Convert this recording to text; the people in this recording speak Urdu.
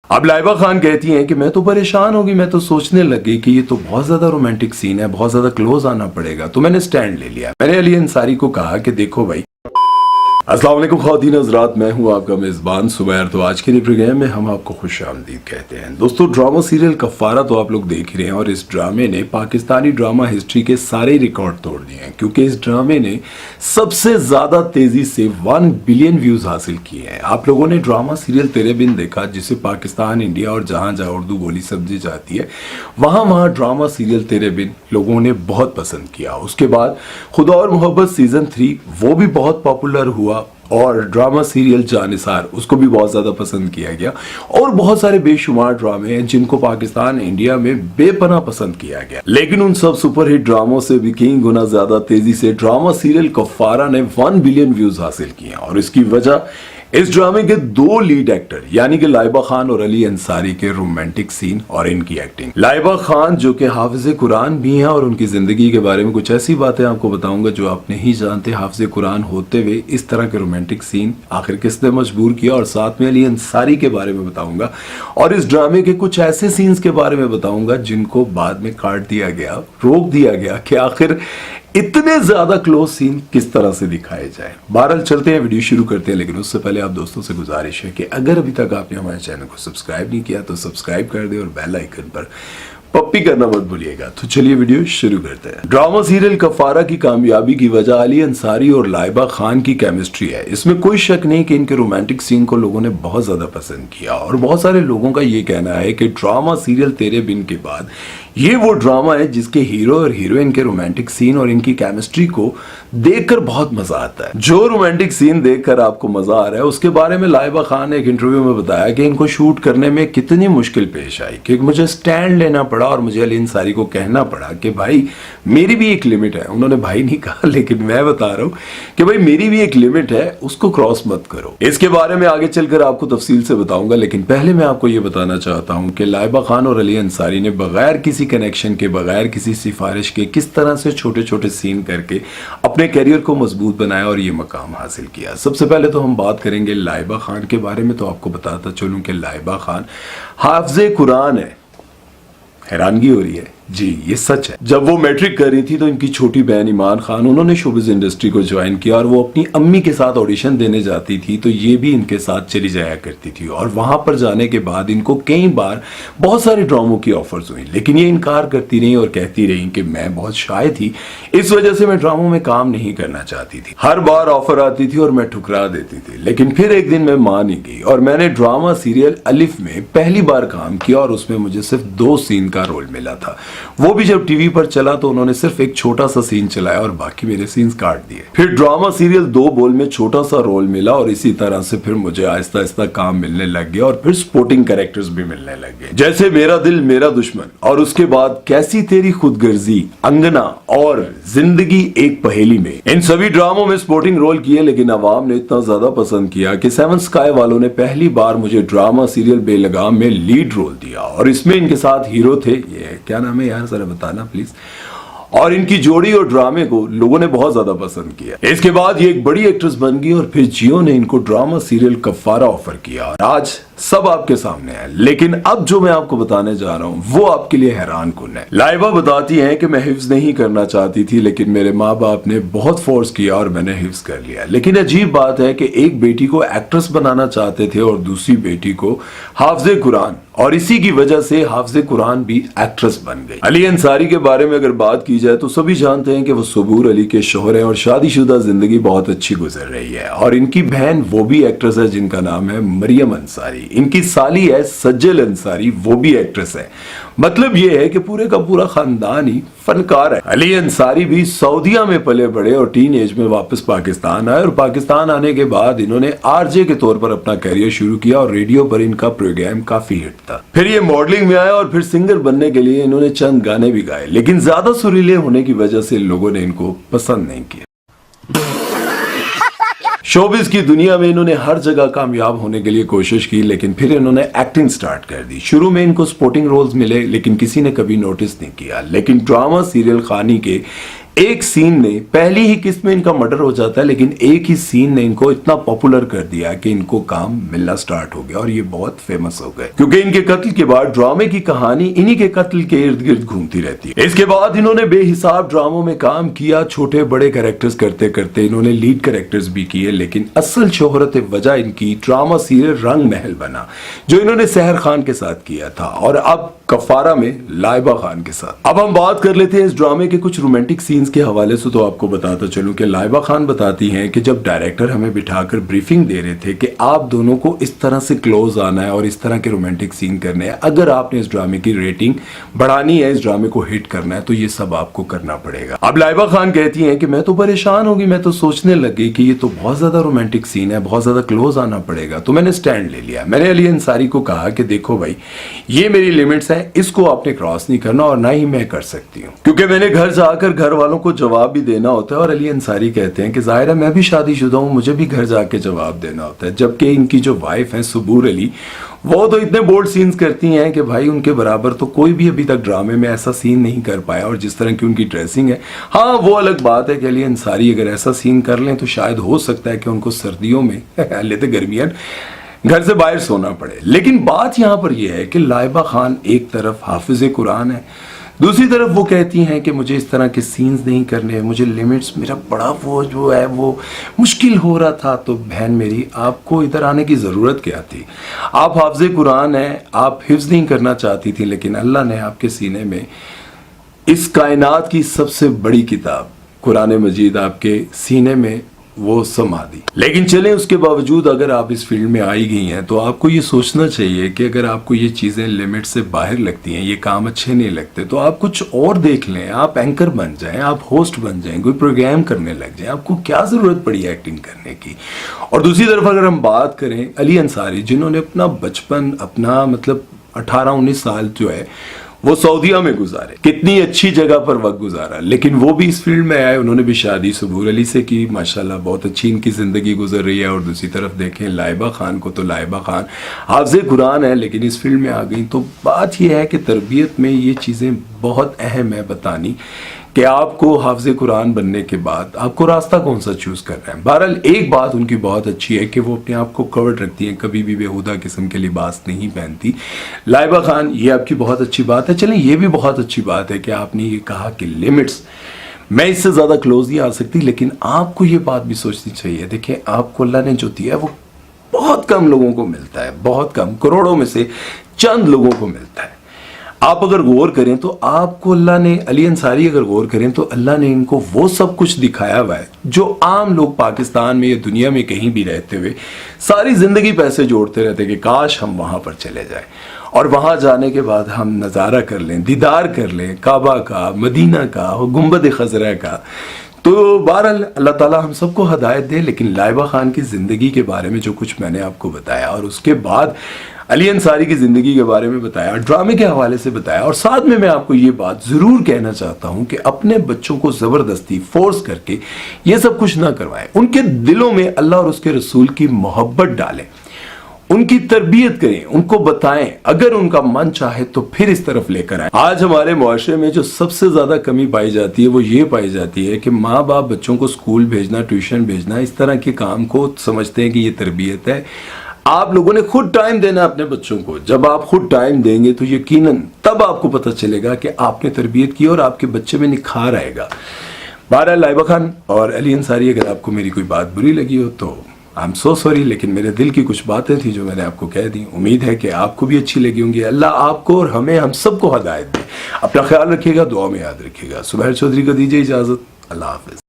اب لائبہ خان کہتی ہیں کہ میں تو پریشان ہوگی, میں تو سوچنے لگی کہ یہ تو بہت زیادہ رومانٹک سین ہے, بہت زیادہ کلوز آنا پڑے گا. تو میں نے سٹینڈ لے لیا. میں نے علی انصاری کو کہا کہ دیکھو بھائی. السلام علیکم خواتین حضرات, میں ہوں آپ کا میزبان سبیر. تو آج کے پروگرام میں ہم آپ کو خوش آمدید کہتے ہیں. دوستو, ڈرامہ سیریل کفارہ تو آپ لوگ دیکھ رہے ہیں, اور اس ڈرامے نے پاکستانی ڈرامہ ہسٹری کے سارے ریکارڈ توڑ دیے ہیں, کیونکہ اس ڈرامے نے سب سے زیادہ تیزی سے 1 بلین ویوز حاصل کیے ہیں. آپ لوگوں نے ڈرامہ سیریل تیرے بن دیکھا, جسے پاکستان, انڈیا اور جہاں جہاں اردو بولی سمجھی جاتی ہے وہاں ڈرامہ سیریل تیرے بن لوگوں نے بہت پسند کیا. اس کے بعد خدا اور محبت سیزن 3 وہ بھی بہت پاپولر ہوا, اور ڈرامہ سیریل جانثار اس کو بھی بہت زیادہ پسند کیا گیا, اور بہت سارے بے شمار ڈرامے ہیں جن کو پاکستان, انڈیا میں بے پناہ پسند کیا گیا. لیکن ان سب سپر ہٹ ڈراموں سے بھی کئی گنا زیادہ تیزی سے ڈرامہ سیریل کفارہ نے 1 بلین ویوز حاصل کیے ہیں. اور اس کی وجہ اس ڈرامے کے 2 لیڈ ایکٹر یعنی کہ لائبہ خان اور علی انصاری کے رومانٹک سین اور ان کی ایکٹنگ. لائبہ خان جو کہ حافظ قرآن بھی ہیں, اور ان کی زندگی کے بارے میں کچھ ایسی باتیں آپ کو بتاؤں گا جو آپ نہیں جانتے. حافظ قرآن ہوتے ہوئے اس طرح کے رومانٹک سین آخر کس نے مجبور کیا, اور ساتھ میں علی انصاری کے بارے میں بتاؤں گا, اور اس ڈرامے کے کچھ ایسے سینز کے بارے میں بتاؤں گا جن کو بعد میں کاٹ دیا گیا, روک دیا گیا کہ آخر اتنے زیادہ کلوز سین کس طرح سے دکھائے جائیں. بہرحال چلتے ہیں, ویڈیو شروع کرتے ہیں, لیکن اس سے پہلے آپ دوستوں سے گزارش ہے کہ اگر ابھی تک آپ نے ہمارے چینل کو سبسکرائب نہیں کیا تو سبسکرائب کر دیں, اور بیل آئیکن پر پپی کرنا مت بھولیے گا. تو چلیے ویڈیو شروع کرتے ہیں. ڈرامہ سیریل کفارہ کی کامیابی کی وجہ علی انصاری اور لائبہ خان کی کیمسٹری ہے. اس میں کوئی شک نہیں کہ ان کے رومانٹک سین کو لوگوں نے بہت زیادہ پسند کیا, اور بہت سارے لوگوں کا یہ کہنا ہے کہ ڈرامہ سیریل تیرے بن کے بعد یہ وہ ڈرامہ ہے جس کے ہیرو اور ہیروئن کے رومانٹک سین اور ان کی کیمسٹری کو دیکھ کر بہت مزہ آتا ہے. جو رومانٹک سین دیکھ کر آپ کو مزہ آ رہا ہے, اس کے بارے میں لائبہ خان نے ایک انٹرویو میں بتایا کہ ان کو شوٹ کرنے میں کتنی مشکل پیش آئی, کہ مجھے سٹینڈ لینا پڑا اور مجھے علی انصاری کو کہنا پڑا کہ بھائی میری بھی ایک لمٹ ہے. انہوں نے بھائی نہیں کہا, لیکن میں بتا رہا ہوں کہ بھائی میری بھی ایک لمٹ ہے, اس کو کراس مت کرو. اس کے بارے میں آگے چل کر آپ کو تفصیل سے بتاؤں گا, لیکن پہلے میں آپ کو یہ بتانا چاہتا ہوں کہ لائبہ خان اور علی انصاری نے بغیر کسی کنیکشن کے, بغیر کسی سفارش کے کس طرح سے چھوٹے چھوٹے سین کر کے اپنے کیریئر کو مضبوط بنایا اور یہ مقام حاصل کیا. سب سے پہلے تو ہم بات کریں گے لائبہ خان کے بارے میں. تو آپ کو بتاتا چلوں کہ لائبہ خان حافظ قرآن ہے. حیرانگی ہو رہی ہے؟ جی یہ سچ ہے. جب وہ میٹرک کر رہی تھی تو ان کی چھوٹی بہن ایمان خان, انہوں نے شوبز انڈسٹری کو جوائن کیا, اور وہ اپنی امی کے ساتھ آڈیشن دینے جاتی تھی تو یہ بھی ان کے ساتھ چلی جایا کرتی تھی. اور وہاں پر جانے کے بعد ان کو کئی بار بہت سارے ڈراموں کی آفرز ہوئی, لیکن یہ انکار کرتی رہی اور کہتی رہی کہ میں بہت شائع تھی, اس وجہ سے میں ڈراموں میں کام نہیں کرنا چاہتی تھی. ہر بار آفر آتی تھی اور میں ٹھکرا دیتی تھی, لیکن پھر ایک دن میں مان ہی گئی, اور میں نے ڈرامہ سیریل الف میں پہلی بار کام کیا, اور اس میں مجھے صرف 2 سین کا رول ملا تھا. وہ بھی جب ٹی وی پر چلا تو انہوں نے صرف ایک چھوٹا سا سین چلایا اور باقی میرے سینز کاٹ دیے. پھر ڈرامہ سیریل 2 بول میں چھوٹا سا رول ملا, اور اسی طرح سے پھر مجھے آہستہ آہستہ کام ملنے لگ گیا, اور پھر سپورٹنگ کریکٹرز بھی ملنے لگ گئے, جیسے میرا دل میرا دشمن, اور اس کے بعد کیسی تیری خود غرضی, انگنا اور زندگی ایک پہیلی میں. ان سبھی ڈراموں میں سپورٹنگ رول کیے, لیکن عوام نے اتنا زیادہ پسند کیا کہ 7 سکائی والوں نے پہلی بار مجھے ڈرامہ سیریل بے لگام میں لیڈ رول دیا, اور اس میں ان کے ساتھ ہیرو تھے, یہ کیا نام ہے یار ذرا بتانا پلیز, اور ان کی جوڑی اور ڈرامے کو لوگوں نے بہت زیادہ پسند کیا. اس کے بعد یہ ایک بڑی ایکٹریس بن گئی, اور پھر جیو نے ان کو ڈرامہ سیریل کفارہ آفر کیا, اور آج سب آپ کے سامنے ہے. لیکن اب جو میں آپ کو بتانے جا رہا ہوں وہ آپ کے لیے حیران کن ہے. لائبہ بتاتی ہیں کہ میں حفظ نہیں کرنا چاہتی تھی, لیکن میرے ماں باپ نے بہت فورس کیا اور میں نے حفظ کر لیا. لیکن عجیب بات ہے کہ ایک بیٹی کو ایکٹریس بنانا چاہتے تھے اور دوسری بیٹی کو حافظ قرآن, اور اسی کی وجہ سے حافظ قرآن بھی ایکٹریس بن گئی. علی انصاری کے بارے میں اگر بات کی جائے تو سبھی جانتے ہیں کہ وہ صبور علی کے شوہر ہیں, اور شادی شدہ زندگی بہت اچھی گزر رہی ہے. اور ان کی بہن وہ بھی ایکٹریس ہے جن کا نام ہے مریم انصاری. ان کی سالی ہے سجل انصاری, وہ بھی ایکٹریس ہے. مطلب یہ ہے کہ پورے کا پورا خاندان ہی فنکار ہے. علی انصاری بھی سعودیہ میں پلے بڑے اور ٹین ایج میں واپس پاکستان آئے, اور پاکستان آنے کے بعد انہوں نے RJ کے طور پر اپنا کیریئر شروع کیا, اور ریڈیو پر ان کا پروگرام کافی ہٹ تھا. پھر یہ ماڈلنگ میں آیا, اور پھر سنگر بننے کے لیے انہوں نے چند گانے بھی گائے, لیکن زیادہ سریلے ہونے کی وجہ سے لوگوں نے ان کو پسند نہیں کیا. شوبز کی دنیا میں انہوں نے ہر جگہ کامیاب ہونے کے لیے کوشش کی, لیکن پھر انہوں نے ایکٹنگ سٹارٹ کر دی. شروع میں ان کو سپورٹنگ رولز ملے, لیکن کسی نے کبھی نوٹس نہیں کیا. لیکن ڈرامہ سیریل خانی کے ایک سین نے پہلی ہی قسط میں ان کا مرڈر ہو جاتا ہے، لیکن ایک ہی سین نے ان کو اتنا پاپولر کر دیا کہ ان کو کام ملنا سٹارٹ ہو گیا اور یہ بہت فیمس ہو گئے، کیونکہ ان کے قتل کے بعد ڈرامے کی کہانی انہی کے قتل کے ارد گرد گھومتی رہتی ہے۔ اس کے بعد انہوں نے بے حساب ڈراموں میں کام کیا، چھوٹے بڑے کریکٹرز کرتے کرتے انہوں نے لیڈ کریکٹرز بھی کیے، لیکن اصل شہرت وجہ ان کی ڈراما سیریل رنگ محل بنا، جو انہوں نے سحر خان کے ساتھ کیا تھا، اور اب کفارہ میں لائبہ خان کے ساتھ۔ اب ہم بات کر لیتے ہیں اس ڈرامے کے کچھ رومانٹک سینز کے حوالے سے۔ تو آپ کو بتاتا چلوں کہ لائبہ خان بتاتی ہیں کہ جب ڈائریکٹر ہمیں بٹھا کر بریفنگ دے رہے تھے کہ آپ دونوں کو اس طرح سے کلوز آنا ہے اور اس طرح کے رومانٹک سین کرنے ہیں، اگر آپ نے اس ڈرامے کی ریٹنگ بڑھانی ہے، اس ڈرامے کو ہٹ کرنا ہے، تو یہ سب آپ کو کرنا پڑے گا۔ اب لائبہ خان کہتی ہیں کہ میں تو پریشان ہوگی، میں تو سوچنے لگی کہ یہ تو بہت زیادہ رومانٹک سین ہے، بہت زیادہ کلوز آنا پڑے گا۔ تو میں نے سٹینڈ لے لیا، میں نے علی انصاری کو کہا کہ دیکھو بھائی، یہ میری لیمٹس ہیں، اس کو آپ نے کراس نہیں کرنا اور نہ ہی میں کر سکتی ہوں، کیونکہ میں نے گھر جا کر گھر والوں کو جواب بھی دینا ہوتا ہے۔ اور علی انصاری کہتے ہیں کہ ظاہر ہے میں بھی شادی شدہ ہوں، مجھے بھی گھر جا کے جواب دینا ہوتا ہے، جبکہ ان کی جو وائف ہیں صبور علی، وہ تو اتنے بولڈ سینز کرتی ہیں کہ بھائی ان کے برابر تو کوئی بھی ابھی تک ڈرامے میں ایسا سین نہیں کر پایا، اور جس طرح کی ان کی ڈریسنگ ہے، ہاں وہ الگ بات ہے کہ علی انصاری اگر ایسا سین کر لیں تو شاید ہو سکتا ہے کہ ان کو سردیوں میں لیتے گرمیاں گھر سے باہر سونا پڑے۔ لیکن بات یہاں پر یہ ہے کہ لائبہ خان ایک طرف حافظ قرآن ہے، دوسری طرف وہ کہتی ہیں کہ مجھے اس طرح کے سینز نہیں کرنے، مجھے لیمٹس، میرا بڑا وہ جو ہے وہ مشکل ہو رہا تھا۔ تو بہن میری، آپ کو ادھر آنے کی ضرورت کیا تھی؟ آپ حافظ قرآن ہیں، آپ حفظ نہیں کرنا چاہتی تھی، لیکن اللہ نے آپ کے سینے میں اس کائنات کی سب سے بڑی کتاب قرآن مجید آپ کے سینے میں وہ سما دی۔ لیکن چلیں، اس کے باوجود اگر آپ اس فیلڈ میں آئی گئی ہیں تو آپ کو یہ سوچنا چاہیے کہ اگر آپ کو یہ چیزیں لمٹ سے باہر لگتی ہیں، یہ کام اچھے نہیں لگتے، تو آپ کچھ اور دیکھ لیں، آپ اینکر بن جائیں، آپ ہوسٹ بن جائیں، کوئی پروگرام کرنے لگ جائیں، آپ کو کیا ضرورت پڑی ایکٹنگ کرنے کی۔ اور دوسری طرف اگر ہم بات کریں علی انصاری، جنہوں نے اپنا بچپن، اپنا مطلب 18-19 سال جو ہے وہ سعودیہ میں گزارے، کتنی اچھی جگہ پر وقت گزارا، لیکن وہ بھی اس فیلڈ میں آئے، انہوں نے بھی شادی صبور علی سے کی، ماشاءاللہ بہت اچھی ان کی زندگی گزر رہی ہے۔ اور دوسری طرف دیکھیں لائبہ خان کو، تو لائبہ خان حافظ قرآن ہے لیکن اس فیلڈ میں آ گئی۔ تو بات یہ ہے کہ تربیت میں یہ چیزیں بہت اہم ہے بتانی، کہ آپ کو حافظ قرآن بننے کے بعد آپ کو راستہ کون سا چوز کرنا ہے۔ بہرحال ایک بات ان کی بہت اچھی ہے کہ وہ اپنے آپ کو کورڈ رکھتی ہیں، کبھی بھی بےہودہ قسم کے لباس نہیں پہنتی۔ لائبہ خان، یہ آپ کی بہت اچھی بات ہے۔ چلیں، یہ بھی بہت اچھی بات ہے کہ آپ نے یہ کہا کہ لیمٹس، میں اس سے زیادہ کلوز نہیں آ سکتی، لیکن آپ کو یہ بات بھی سوچنی چاہیے، دیکھیں آپ کو اللہ نے جو دیا ہے وہ بہت کم لوگوں کو ملتا ہے، بہت کم، کروڑوں میں سے چند لوگوں کو ملتا ہے۔ آپ اگر غور کریں تو آپ کو اللہ نے، علی انصاری اگر غور کریں تو اللہ نے ان کو وہ سب کچھ دکھایا ہوا ہے جو عام لوگ پاکستان میں یا دنیا میں کہیں بھی رہتے ہوئے ساری زندگی پیسے جوڑتے رہتے کہ کاش ہم وہاں پر چلے جائیں، اور وہاں جانے کے بعد ہم نظارہ کر لیں، دیدار کر لیں کعبہ کا، مدینہ کا، گنبد خضرا کا۔ تو بہرحال اللہ تعالیٰ ہم سب کو ہدایت دے۔ لیکن لائبہ خان کی زندگی کے بارے میں جو کچھ میں نے آپ کو بتایا، اور اس کے بعد علی انصاری کی زندگی کے بارے میں بتایا، ڈرامے کے حوالے سے بتایا، اور ساتھ میں آپ کو یہ بات ضرور کہنا چاہتا ہوں کہ اپنے بچوں کو زبردستی فورس کر کے یہ سب کچھ نہ کروائیں، ان کے دلوں میں اللہ اور اس کے رسول کی محبت ڈالیں، ان کی تربیت کریں، ان کو بتائیں، اگر ان کا من چاہے تو پھر اس طرف لے کر آئیں۔ آج ہمارے معاشرے میں جو سب سے زیادہ کمی پائی جاتی ہے وہ یہ پائی جاتی ہے کہ ماں باپ بچوں کو اسکول بھیجنا، ٹیوشن بھیجنا، اس طرح کے کام کو سمجھتے ہیں کہ یہ تربیت ہے۔ آپ لوگوں نے خود ٹائم دینا اپنے بچوں کو، جب آپ خود ٹائم دیں گے تو یقیناً تب آپ کو پتہ چلے گا کہ آپ نے تربیت کی اور آپ کے بچے میں نکھار آئے گا۔ بہرحال لائبہ خان اور علی انصاری، اگر آپ کو میری کوئی بات بری لگی ہو تو I'm so sorry، لیکن میرے دل کی کچھ باتیں تھیں جو میں نے آپ کو کہہ دی، امید ہے کہ آپ کو بھی اچھی لگی ہوں گی۔ اللہ آپ کو اور ہمیں، ہم سب کو ہدایت دے۔ اپنا خیال رکھیے گا، دعا میں یاد رکھیے گا۔ سہیل چودھری کو دیجیے اجازت، اللہ حافظ۔